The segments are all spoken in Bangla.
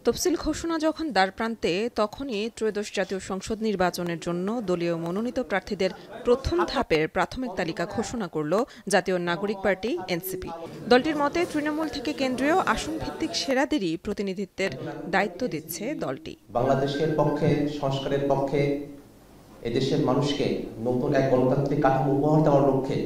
তফসিল ঘোষণা যখন দ্বারপ্রান্তে তখনই ত্রয়োদশ জাতীয় সংসদ নির্বাচনের জন্য দলীয় মনোনীত প্রার্থীদের প্রথম ধাপের প্রাথমিক তালিকা ঘোষণা করল জাতীয় নাগরিক পার্টি এনসিপি। দলটির মতে তৃণমূল থেকে কেন্দ্রীয় আসন ভিত্তিক সেরাদেরই প্রতিনিধিত্বের দায়িত্ব দিচ্ছে দলটি। বাংলাদেশের পক্ষে, সংস্কারের পক্ষে, এদেশের মানুষকে নতুন এক গণতান্ত্রিক কাঠামো উপহার দেওয়ার লক্ষ্যে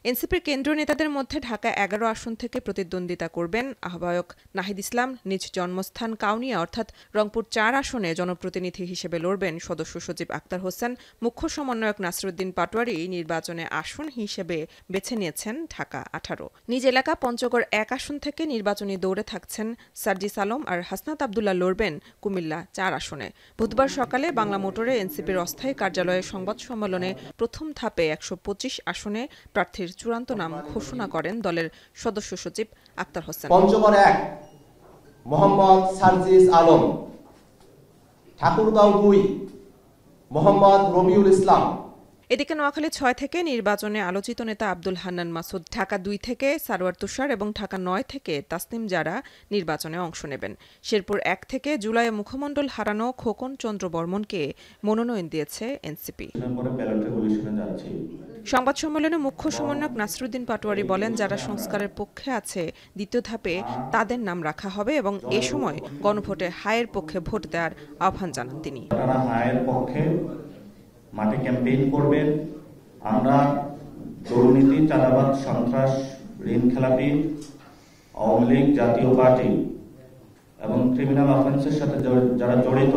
এনসিপির কেন্দ্রীয় নেতাদের মধ্যে ঢাকা 11 আসন থেকে প্রতিদ্বন্দ্বিতা করবেন আহ্বায়ক নাহিদ ইসলাম। নিজ জন্মস্থান কাউনিয়া অর্থাৎ রংপুর 4 আসনে জনপ্রতিনিধি হিসেবে লড়বেন সদস্য সচিব আক্তার হোসেন। মুখ্য সমন্বয়ক নাসিরউদ্দিন পাটোয়ারি নির্বাচনে আসন হিসেবে বেছে নিয়েছেন ঢাকা 18। নিজ এলাকা পঞ্চগড় 1 আসন থেকে নির্বাচনী দৌড়ে থাকছেন সার্জিস আলম, আর হাসনাত আবদুল্লাহ লড়বেন কুমিল্লা 4 আসনে। বুধবার সকালে বাংলা মোটরে এনসিপির অস্থায়ী কার্যালয়ে সংবাদ সম্মেলনে প্রথম ধাপে 125 আসনে প্রার্থীর চূড়ান্ত নাম ঘোষণা করেন দলের সদস্য সচিব আক্তার হোসেন। পঞ্চগড় 1 মোহাম্মদ সার্জিস আলম, ঠাকুরগাঁও 2 মোহাম্মদ রবিউল ইসলাম। এদিকে নোয়াখালী 6 থেকে নির্বাচনে আলোচিত নেতা আব্দুল হান্নান মাসুদ, ঢাকা 2 থেকে সারওয়ার তুষার এবং ঢাকা 9 থেকে তাসনিম জারা নির্বাচনে অংশ নেবেন। শেরপুর 1 থেকে জুলাইয়ে মুখমণ্ডল হারানো খোকন চন্দ্র বর্মনকে মনোনয়ন দিয়েছে এনসিপি। সংবাদ সম্মেলনে মুখ্য সমন্বয়ক নাসিরউদ্দিন পাটোয়ারি বলেন, যারা সংস্কারের পক্ষে আছে দ্বিতীয় ধাপে তাদের নাম রাখা হবে এবং এ সময় গণভোটে হায়ের পক্ষে ভোট দেওয়ার আহ্বান জানান তিনি। মাঠে ক্যাম্পেইন করবেন। আমরা দুর্নীতি, চাঁদাবাদ, সন্ত্রাস, ঋণ খেলাপি, আওয়ামী লীগ, জাতীয় পার্টি এবং ক্রিমিনাল অফেন্সের সাথে যারা জড়িত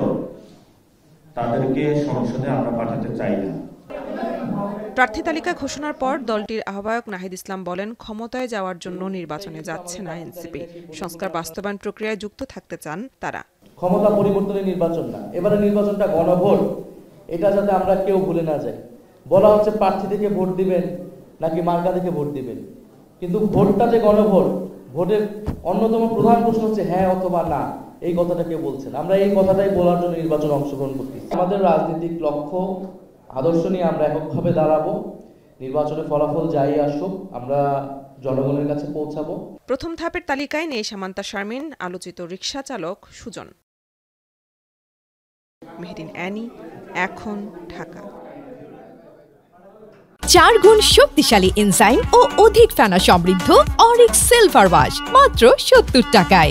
তাদেরকে সংসদে আমরা পাঠাতে চাই না। প্রার্থী তালিকা ঘোষণার পর দলটির আহ্বায়ক নাহিদ ইসলাম বলেন, ক্ষমতায় যাওয়ার জন্য নির্বাচনে যাচ্ছে না এনসিপি। সংস্কার বাস্তবায়ন প্রক্রিয়ায় যুক্ত থাকতে চান তারা। ক্ষমতা পরিবর্তনের নির্বাচন না, এবারে নির্বাচনটা গণভোট, এটা যাতে আমরা কেউ ভুলে না যাই। বলা হচ্ছে প্রার্থী থেকে ভোট দিবেন নাকি মার্কা থেকে ভোট দিবেন, কিন্তু ভোটটা যে গণভোট, ভোটের অন্যতম প্রধান প্রশ্ন হচ্ছে হ্যাঁ অথবা না, এই কথাটা কেউ বলছেন। আমরা এই কথাটাই বলার জন্য নির্বাচনে অংশগ্রহণ করতেছি। আমাদের রাজনৈতিক লক্ষ্য, আদর্শ নিয়ে আমরা এককভাবে দাঁড়াবো। নির্বাচনে ফলাফল যাই আসুক, আমরা জনগণের কাছে পৌঁছাবো। প্রথম ধাপের তালিকায় নেই সামান্তা শারমিন, আলোচিত রিকশা চালক সুজন। মেহেদিন অ্যানি, এখন, ঢাকা। 4 গুণ শক্তিশালী এনজাইম ও অধিক ফেনা সমৃদ্ধ অরিক সিলভার ওয়াশ মাত্র 70 টাকায়।